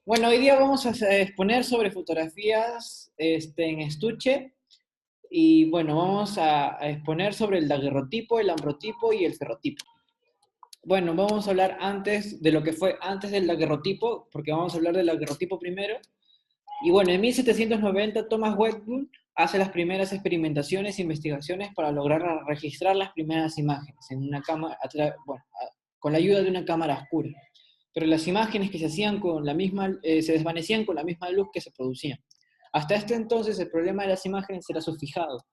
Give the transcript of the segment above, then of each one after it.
Bueno, hoy día vamos a exponer sobre fotografías en estuche y bueno, vamos a exponer sobre el daguerrotipo, el ambrotipo y el ferrotipo. Bueno, vamos a hablar antes de lo que fue antes del daguerrotipo, porque vamos a hablar del daguerrotipo primero. Y bueno, en 1790 Thomas Wedgwood hace las primeras experimentaciones e investigaciones para lograr registrar las primeras imágenes en una cámara, bueno, con la ayuda de una cámara oscura. Pero las imágenes que se hacían con la misma, se desvanecían con la misma luz que se producía. Hasta este entonces el problema de las imágenes era su fijado.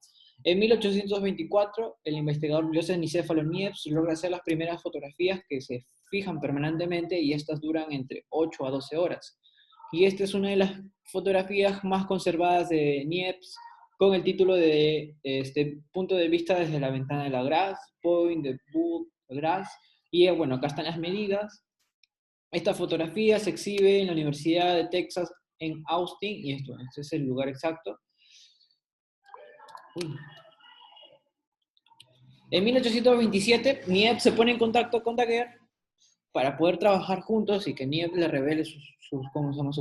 En 1824, el investigador Joseph Nicéfalo Niepce logra hacer las primeras fotografías que se fijan permanentemente y estas duran entre 8 a 12 horas. Y esta es una de las fotografías más conservadas de Niepce con el título de punto de vista desde la ventana de la Grasse, Point de Book Grasse. Y bueno, acá están las medidas. Esta fotografía se exhibe en la Universidad de Texas en Austin, y este es el lugar exacto. En 1827, Niepce se pone en contacto con Daguerre para poder trabajar juntos y que Niepce le revele sus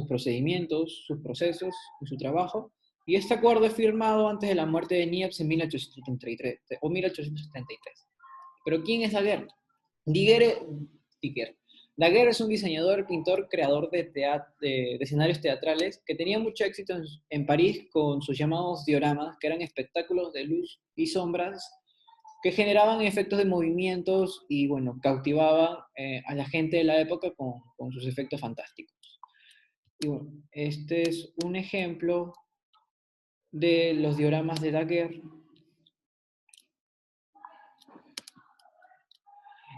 procedimientos, sus procesos y su trabajo. Y este acuerdo es firmado antes de la muerte de Niepce en 1833 o 1873. Pero ¿quién es Daguerre? Daguerre. Daguerre es un diseñador, pintor, creador de escenarios teatrales que tenía mucho éxito en París con sus llamados dioramas, que eran espectáculos de luz y sombras que generaban efectos de movimientos y, bueno, cautivaban a la gente de la época con sus efectos fantásticos. Y bueno, este es un ejemplo de los dioramas de Daguerre.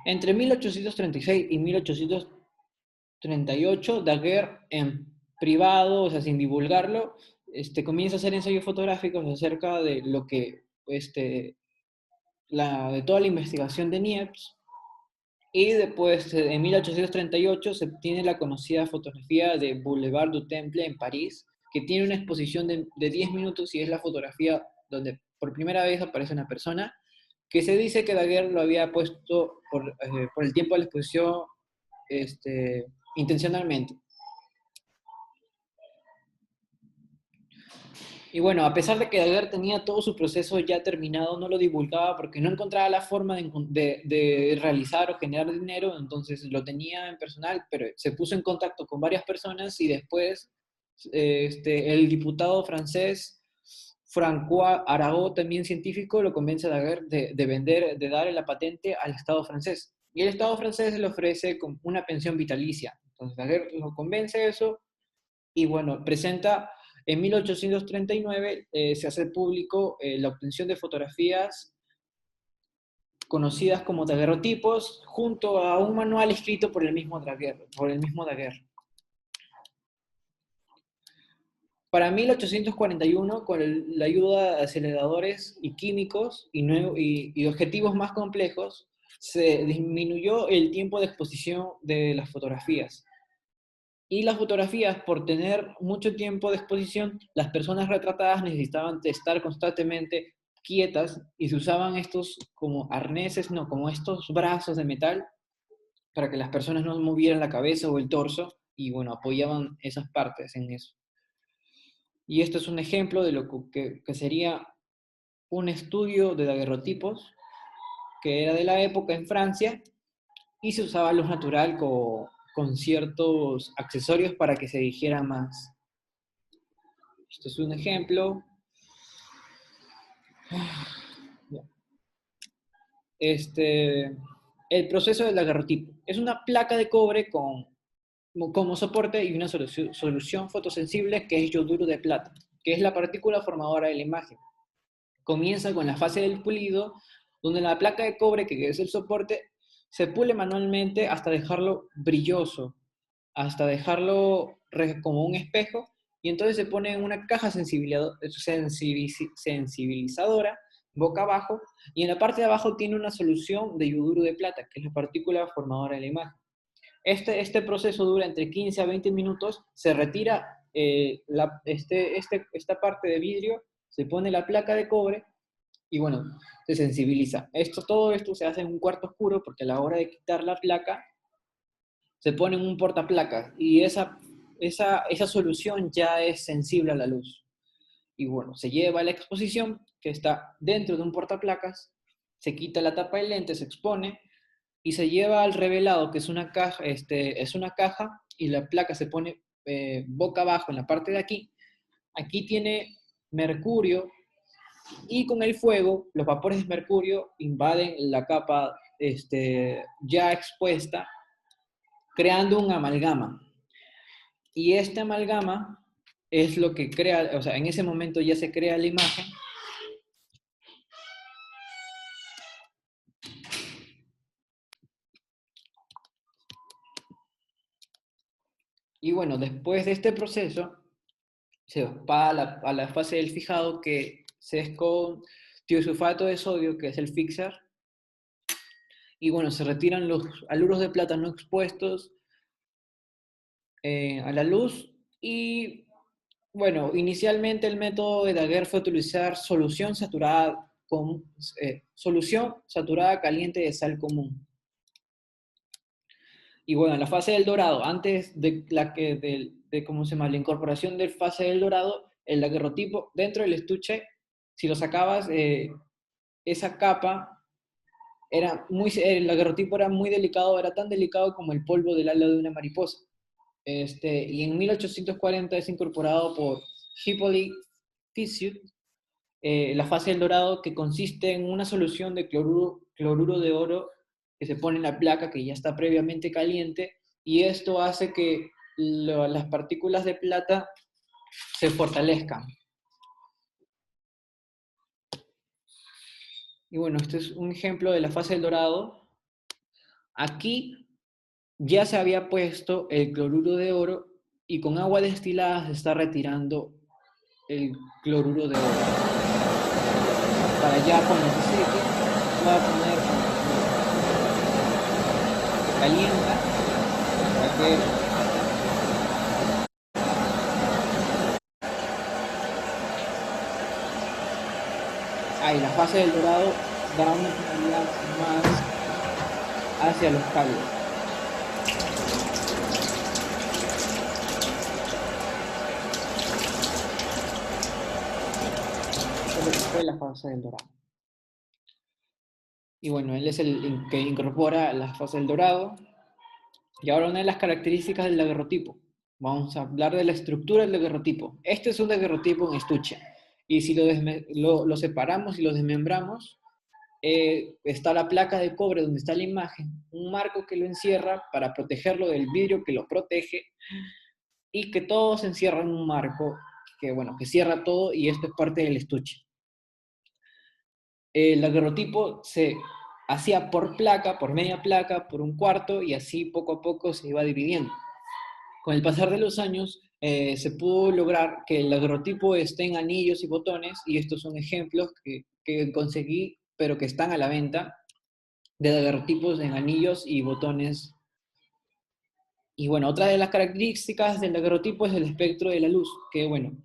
Entre 1836 y 1838, Daguerre en privado, o sea, sin divulgarlo, comienza a hacer ensayos fotográficos acerca de lo que, de toda la investigación de Niepce. Y después, en 1838, se obtiene la conocida fotografía de Boulevard du Temple en París, que tiene una exposición de 10 minutos y es la fotografía donde por primera vez aparece una persona que se dice que Daguerre lo había puesto por el tiempo de la exposición intencionalmente. Y bueno, a pesar de que Daguerre tenía todo su proceso ya terminado, no lo divulgaba porque no encontraba la forma de realizar o generar dinero, entonces lo tenía en personal, pero se puso en contacto con varias personas y después el diputado francés François Arago, también científico, lo convence a Daguerre de vender, de darle la patente al Estado francés. Y el Estado francés le ofrece una pensión vitalicia. Entonces Daguerre lo convence de eso y bueno, presenta en 1839 se hace público la obtención de fotografías conocidas como daguerrotipos, junto a un manual escrito por el mismo Daguerre. Para 1841, con la ayuda de aceleradores y químicos y objetivos más complejos, se disminuyó el tiempo de exposición de las fotografías. Y las fotografías, por tener mucho tiempo de exposición, las personas retratadas necesitaban estar constantemente quietas y se usaban estos como arneses, no, como estos brazos de metal para que las personas no movieran la cabeza o el torso y bueno, apoyaban esas partes en eso. Y esto es un ejemplo de lo que sería un estudio de daguerrotipos que era de la época en Francia y se usaba luz natural con ciertos accesorios para que se dijera más. Este es un ejemplo. Este, el proceso del daguerrotipo. Es una placa de cobre como soporte y una solución fotosensible que es yoduro de plata, que es la partícula formadora de la imagen. Comienza con la fase del pulido, donde la placa de cobre, que es el soporte, se pule manualmente hasta dejarlo brilloso, hasta dejarlo como un espejo, y entonces se pone en una caja sensibilizadora, boca abajo, y en la parte de abajo tiene una solución de yoduro de plata, que es la partícula formadora de la imagen. Este proceso dura entre 15 a 20 minutos, se retira esta parte de vidrio, se pone la placa de cobre y bueno, se sensibiliza. Todo esto se hace en un cuarto oscuro porque a la hora de quitar la placa se pone en un portaplacas y esa solución ya es sensible a la luz. Y bueno, se lleva a la exposición, que está dentro de un portaplacas, se quita la tapa del lente, se expone, y se lleva al revelado, que es una caja y la placa se pone boca abajo en la parte de aquí. Aquí tiene mercurio y con el fuego los vapores de mercurio invaden la capa ya expuesta, creando un amalgama. Y este amalgama es lo que crea, o sea, en ese momento ya se crea la imagen. Y bueno, después de este proceso, se va a la fase del fijado, que es con tiosulfato de sodio, que es el fixer. Y bueno, se retiran los haluros de plata no expuestos a la luz. Y bueno, inicialmente el método de Daguerre fue utilizar solución saturada caliente de sal común. Y bueno, en la fase del dorado, antes ¿cómo se llama? La incorporación del fase del dorado, el daguerrotipo dentro del estuche, si lo sacabas, esa capa el daguerrotipo era muy delicado, era tan delicado como el polvo del ala de una mariposa. Y en 1840 es incorporado por Hippolyte Fizeau la fase del dorado, que consiste en una solución de cloruro de oro que se pone en la placa que ya está previamente caliente, y esto hace que las partículas de plata se fortalezcan. Y bueno, este es un ejemplo de la fase del dorado. Aquí ya se había puesto el cloruro de oro y con agua destilada se está retirando el cloruro de oro. Para ya cuando se seque, va a poner calienta para que la fase del dorado da una tonalidad más hacia los cálidos. Esa fue la fase del dorado. Y bueno, él es el que incorpora la fase del dorado. Y ahora una de las características del daguerrotipo. Vamos a hablar de la estructura del daguerrotipo. Este es un daguerrotipo en estuche. Y si lo separamos y lo desmembramos, está la placa de cobre donde está la imagen, un marco que lo encierra para protegerlo del vidrio que lo protege, y que todo se encierra en un marco que cierra todo, y esto es parte del estuche. El daguerrotipo se hacía por placa, por media placa, por un cuarto, y así poco a poco se iba dividiendo. Con el pasar de los años se pudo lograr que el daguerrotipo esté en anillos y botones, y estos son ejemplos que conseguí, pero que están a la venta, de daguerrotipos en anillos y botones. Y bueno, otra de las características del daguerrotipo es el espectro de la luz, que bueno,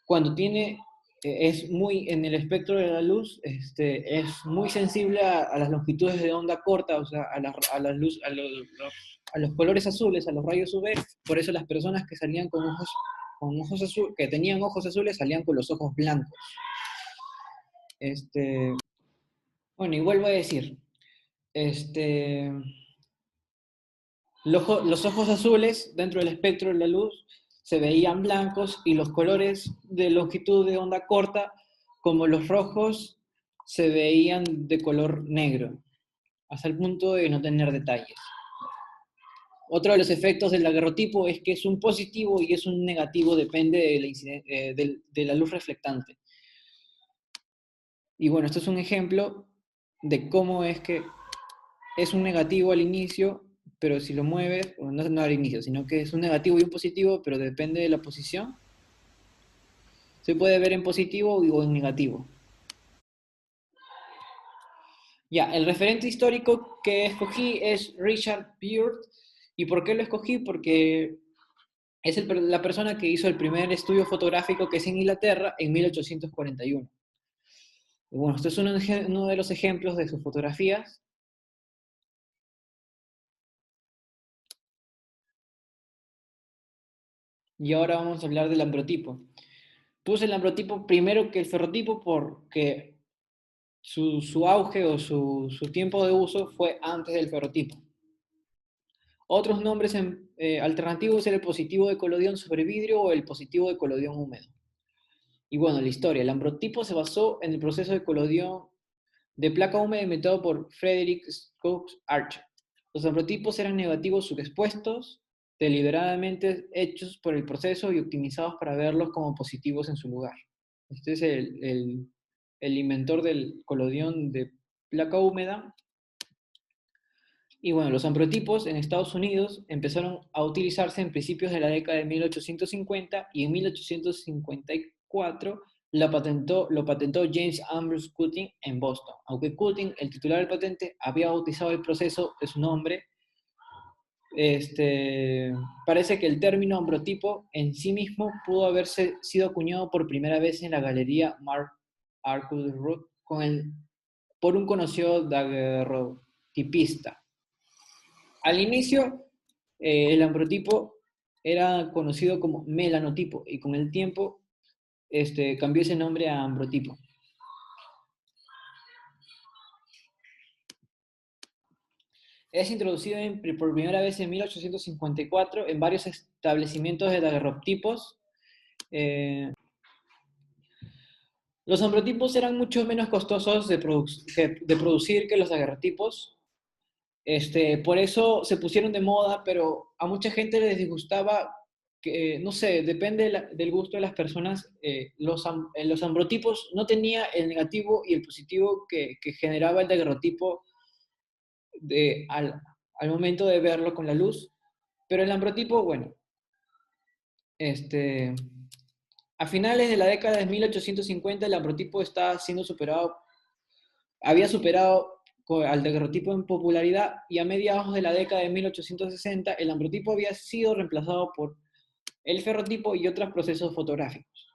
cuando es muy en el espectro de la luz, es muy sensible a las longitudes de onda corta, o sea, a la luz, a los colores azules, a los rayos UV. Por eso las personas que salían con ojos azules, que tenían ojos azules, salían con los ojos blancos. Bueno, y vuelvo a decir, los ojos azules dentro del espectro de la luz se veían blancos, y los colores de longitud de onda corta, como los rojos, se veían de color negro, hasta el punto de no tener detalles. Otro de los efectos del daguerrotipo es que es un positivo y es un negativo, depende de la luz reflectante. Y bueno, esto es un ejemplo de cómo es que es un negativo al inicio, pero si lo mueves, no al inicio, sino que es un negativo y un positivo, pero depende de la posición, se puede ver en positivo o en negativo. Ya, el referente histórico que escogí es Richard Beard. ¿Y por qué lo escogí? Porque es la persona que hizo el primer estudio fotográfico, que es en Inglaterra, en 1841. Y bueno, esto es uno de los ejemplos de sus fotografías. Y ahora vamos a hablar del ambrotipo. Puse el ambrotipo primero que el ferrotipo porque su auge o su tiempo de uso fue antes del ferrotipo. Otros nombres alternativos eran el positivo de colodión sobre vidrio o el positivo de colodión húmedo. Y bueno, la historia. El ambrotipo se basó en el proceso de colodión de placa húmeda inventado por Frederick Stokes Archer. Los ambrotipos eran negativos subexpuestos, deliberadamente hechos por el proceso y optimizados para verlos como positivos en su lugar. Este es el inventor del colodión de placa húmeda. Y bueno, los ambrotipos en Estados Unidos empezaron a utilizarse en principios de la década de 1850 y en 1854 lo patentó James Ambrose Cutting en Boston. Aunque Cutting, el titular del patente, había bautizado el proceso de su nombre, parece que el término ambrotipo en sí mismo pudo haberse sido acuñado por primera vez en la galería Mark Arthur por un conocido daguerrotipista. Al inicio, el ambrotipo era conocido como melanotipo y con el tiempo cambió ese nombre a ambrotipo. Es introducido por primera vez en 1854 en varios establecimientos de daguerrotipos. Los ambrotipos eran mucho menos costosos de producir que los daguerrotipos. Por eso se pusieron de moda, pero a mucha gente les disgustaba, que, no sé, depende del gusto de las personas. Los ambrotipos no tenía el negativo y el positivo que generaba el daguerrotipo al momento de verlo con la luz, pero el ambrotipo, bueno, a finales de la década de 1850 el ambrotipo estaba siendo había superado al daguerrotipo en popularidad y a mediados de la década de 1860 el ambrotipo había sido reemplazado por el ferrotipo y otros procesos fotográficos.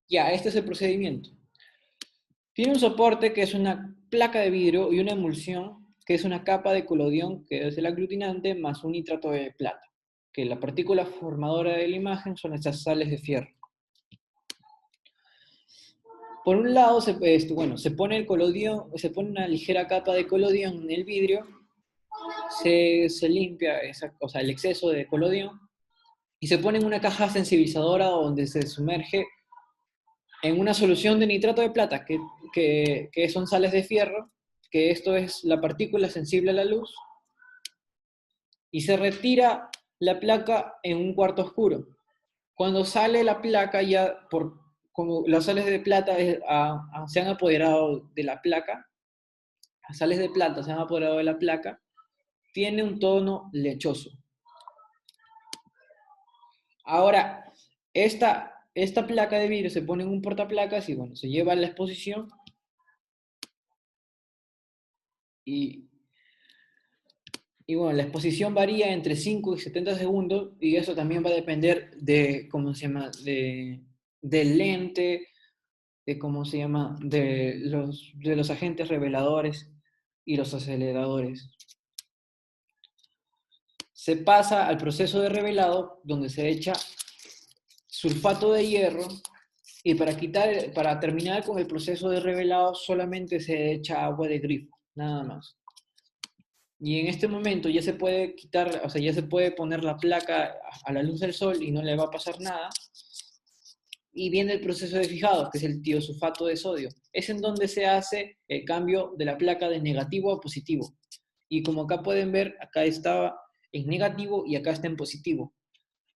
Ya, este es el procedimiento. Tiene un soporte que es una placa de vidrio y una emulsión que es una capa de colodión que es el aglutinante más un nitrato de plata, que la partícula formadora de la imagen son estas sales de fierro. Por un lado, se pone el colodión, se pone una ligera capa de colodión en el vidrio, se limpia el exceso de colodión y se pone en una caja sensibilizadora donde se sumerge en una solución de nitrato de plata, que son sales de fierro, que esto es la partícula sensible a la luz, y se retira la placa en un cuarto oscuro. Cuando sale la placa, como las sales de plata se han apoderado de la placa, las sales de plata se han apoderado de la placa, tiene un tono lechoso. Ahora, esta placa de vidrio se pone en un portaplacas y bueno, se lleva a la exposición y bueno, la exposición varía entre 5 y 70 segundos y eso también va a depender de, ¿cómo se llama? Del lente, de cómo se llama, de los agentes reveladores y los aceleradores. Se pasa al proceso de revelado donde se echa sulfato de hierro y para terminar con el proceso de revelado solamente se echa agua de grifo, nada más. Y en este momento ya se puede quitar, o sea, ya se puede poner la placa a la luz del sol y no le va a pasar nada. Y viene el proceso de fijado, que es el tiosulfato de sodio. Es en donde se hace el cambio de la placa de negativo a positivo. Y como acá pueden ver, acá estaba en negativo y acá está en positivo.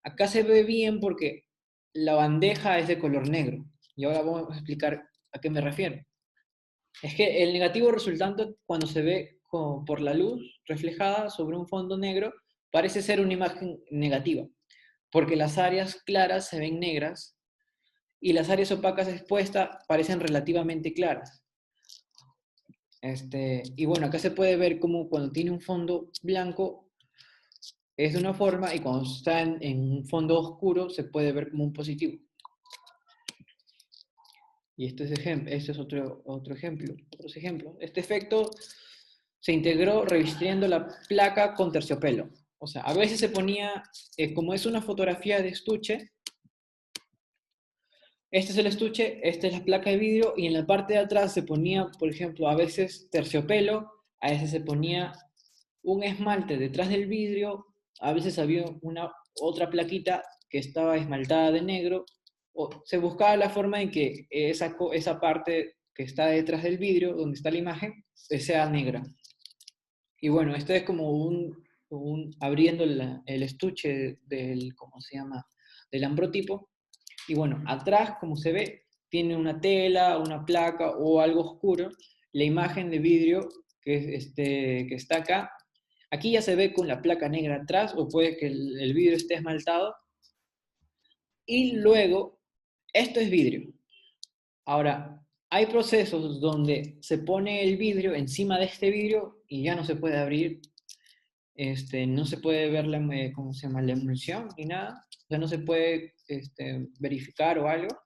Acá se ve bien porque la bandeja es de color negro. Y ahora vamos a explicar a qué me refiero. Es que el negativo resultante, cuando se ve por la luz reflejada sobre un fondo negro, parece ser una imagen negativa, porque las áreas claras se ven negras y las áreas opacas expuestas parecen relativamente claras. Y bueno, acá se puede ver como cuando tiene un fondo blanco es de una forma y cuando está en un fondo oscuro se puede ver como un positivo. Y este es otro ejemplo, otros ejemplos. Este efecto se integró revistiendo la placa con terciopelo. O sea, a veces se ponía, como es una fotografía de estuche, este es el estuche, esta es la placa de vidrio, y en la parte de atrás se ponía, por ejemplo, a veces terciopelo, a veces se ponía un esmalte detrás del vidrio, a veces había una otra plaquita que estaba esmaltada de negro, o se buscaba la forma en que esa parte que está detrás del vidrio, donde está la imagen, sea negra. Y bueno, esto es como abriendo el estuche del, ¿cómo se llama? Del ambrotipo. Y bueno, atrás, como se ve, tiene una tela, una placa o algo oscuro. La imagen de vidrio que está acá. Aquí ya se ve con la placa negra atrás, o puede que el vidrio esté esmaltado. Y luego, esto es vidrio. Ahora, hay procesos donde se pone el vidrio encima de este vidrio y ya no se puede abrir, no se puede ver ¿cómo se llama? La emulsión ni nada, o sea, no se puede verificar o algo.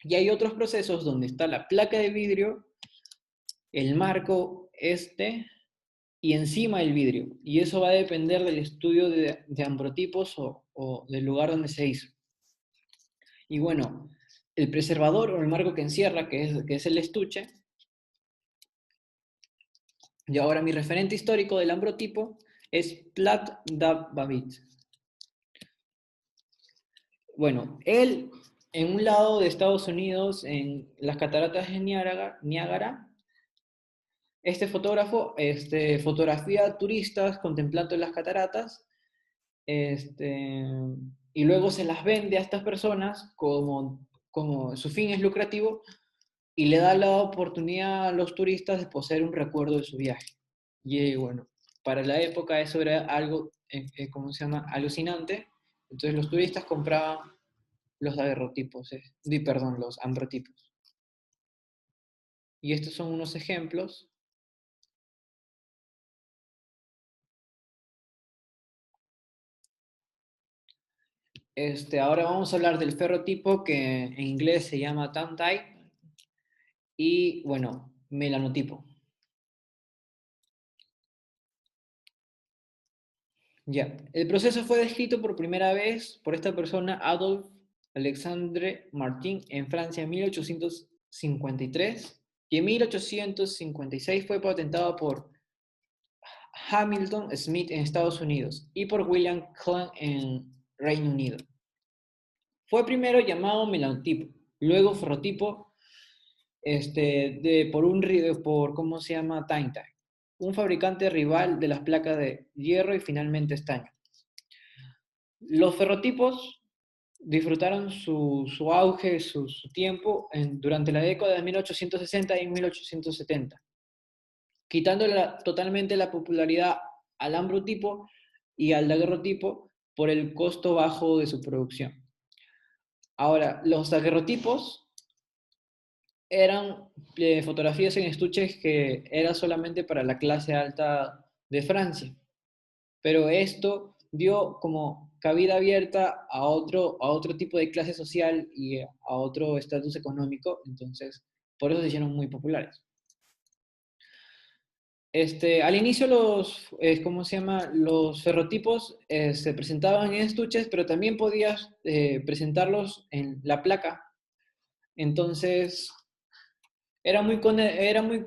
Y hay otros procesos donde está la placa de vidrio, el marco y encima el vidrio. Y eso va a depender del estudio de ambrotipos o del lugar donde se hizo. Y bueno, el preservador o el marco que encierra, que es el estuche, y ahora mi referente histórico del ambrotipo es Plat Babit. Bueno, él en un lado de Estados Unidos, en las cataratas de Niágara, este fotógrafo fotografía turistas contemplando las cataratas, este, y luego se las vende a estas personas como su fin es lucrativo, y le da la oportunidad a los turistas de poseer un recuerdo de su viaje. Y bueno, para la época eso era algo, ¿cómo se llama? Alucinante. Entonces los turistas compraban los daguerrotipos, perdón, los ambrotipos. Y estos son unos ejemplos. Ahora vamos a hablar del ferrotipo, que en inglés se llama Tantype, y bueno, melanotipo. Ya, el proceso fue descrito por primera vez por esta persona, Adolphe Alexandre Martin, en Francia en 1853, y en 1856 fue patentado por Hamilton Smith en Estados Unidos y por William Cullen en Reino Unido. Fue primero llamado melanotipo, luego ferrotipo, ¿cómo se llama? Tintype, un fabricante rival de las placas de hierro, y finalmente estaño. Los ferrotipos disfrutaron su auge, su tiempo durante la década de 1860 y 1870, quitando totalmente la popularidad al ambrotipo y al daguerrotipo por el costo bajo de su producción. Ahora, los daguerrotipos eran fotografías en estuches que era solamente para la clase alta de Francia, pero esto dio como cabida abierta a otro tipo de clase social y a otro estatus económico, entonces por eso se hicieron muy populares. Al inicio ¿cómo se llama? Los ferrotipos se presentaban en estuches, pero también podías presentarlos en la placa. Entonces, era muy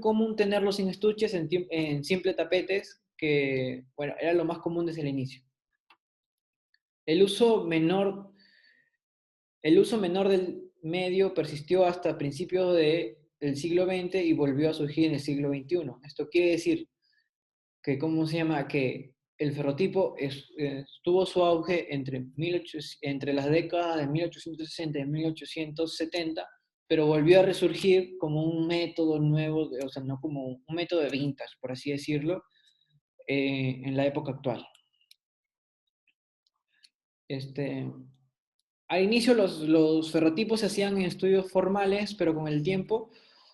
común tenerlos en estuches, en simple tapetes, que, bueno, era lo más común desde el inicio. El uso menor, el uso menor del medio persistió hasta principios del siglo XX y volvió a surgir en el siglo XXI. Esto quiere decir que, ¿cómo se llama? Que el ferrotipo tuvo su auge entre las décadas de 1860 y 1870, pero volvió a resurgir como un método nuevo, o sea, no como un método de vintage, por así decirlo, en la época actual. Este, Al inicio los ferrotipos se hacían en estudios formales, pero con el tiempo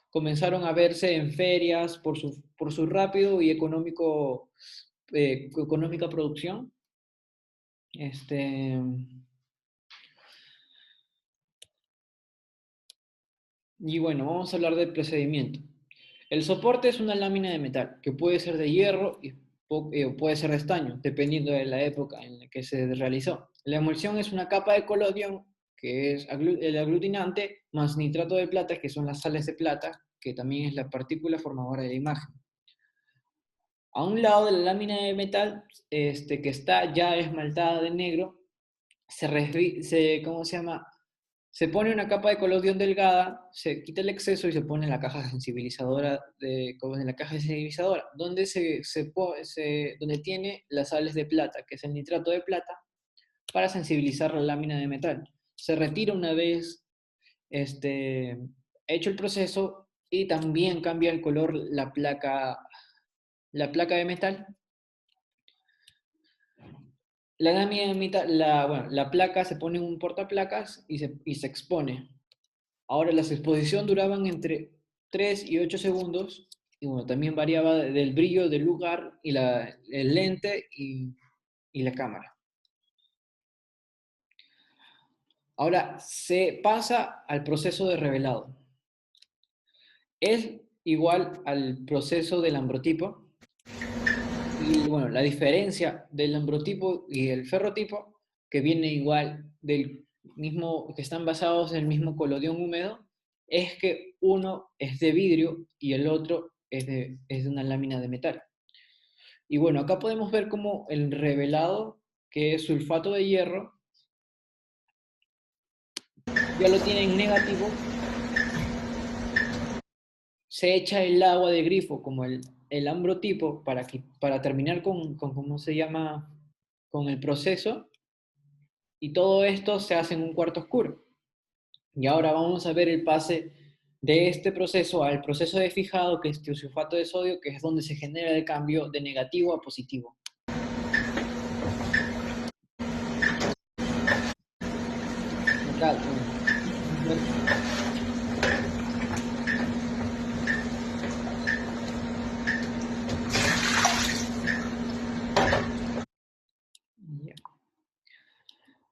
comenzaron a verse en ferias por su rápido y económica producción. Este, y bueno, vamos a hablar del procedimiento. El soporte es una lámina de metal, que puede ser de hierro o puede ser de estaño, dependiendo de la época en la que se realizó. La emulsión es una capa de colodión, que es el aglutinante, más nitrato de plata, que son las sales de plata, que también es la partícula formadora de la imagen. A un lado de la lámina de metal, que está ya esmaltada de negro, ¿cómo se llama? Se pone una capa de colodión delgada, se quita el exceso y se pone en la caja sensibilizadora, como en la caja sensibilizadora, donde tiene las sales de plata, que es el nitrato de plata, para sensibilizar la lámina de metal. Se retira una vez hecho el proceso y también cambia el color la placa de metal. La lámina de metal, bueno, la placa se pone en un portaplacas y se expone. Ahora, las exposiciones duraban entre 3 y 8 segundos, y bueno, también variaba del brillo del lugar y el lente y la cámara. Ahora, se pasa al proceso de revelado. Es igual al proceso del ambrotipo, y bueno, la diferencia del ambrotipo y el ferrotipo, que viene igual del mismo, que están basados en el mismo colodión húmedo, es que uno es de vidrio y el otro es de una lámina de metal. Y bueno, acá podemos ver como el revelado, que es sulfato de hierro, ya lo tiene en negativo, se echa el agua de grifo como el ambrotipo para terminar con, ¿cómo se llama? Con el proceso, y todo esto se hace en un cuarto oscuro. Y ahora vamos a ver el pase de este proceso al proceso de fijado, que es tiosulfato de sodio, que es donde se genera el cambio de negativo a positivo. Acá,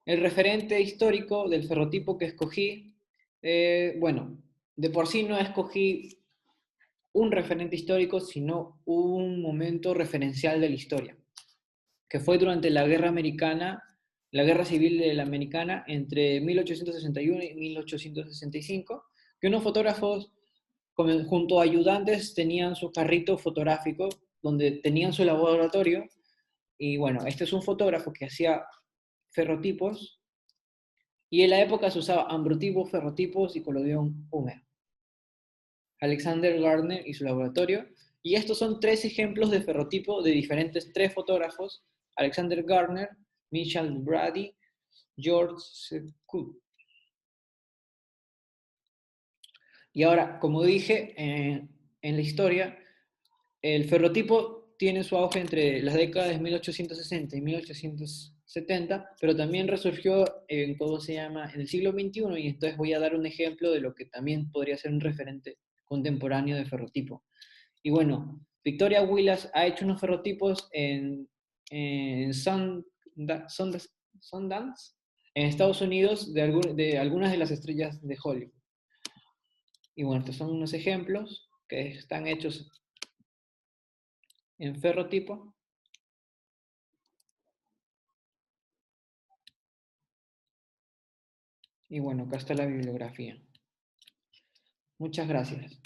el referente histórico del ferrotipo que escogí, bueno, de por sí no escogí un referente histórico, sino un momento referencial de la historia, que fue durante la Guerra Americana, la Guerra Civil de la Americana, entre 1861 y 1865, que unos fotógrafos junto a ayudantes tenían su carrito fotográfico, donde tenían su laboratorio, y bueno, este es un fotógrafo que hacía ferrotipos, y en la época se usaba ambrotipos, ferrotipos y colodión húmedo. Alexander Gardner y su laboratorio. Y estos son tres ejemplos de ferrotipo de diferentes tres fotógrafos: Alexander Gardner, Michel Brady, George Scutt. Y ahora, como dije, en la historia, el ferrotipo tiene su auge entre las décadas de 1860 y 1870, pero también resurgió en, ¿cómo se llama?, en el siglo XXI, y entonces voy a dar un ejemplo de lo que también podría ser un referente contemporáneo de ferrotipo. Y bueno, Victoria Willas ha hecho unos ferrotipos en Sundance, en Estados Unidos, de algunas de las estrellas de Hollywood. Y bueno, estos son unos ejemplos que están hechos en ferrotipo. Y bueno, acá está la bibliografía. Muchas gracias.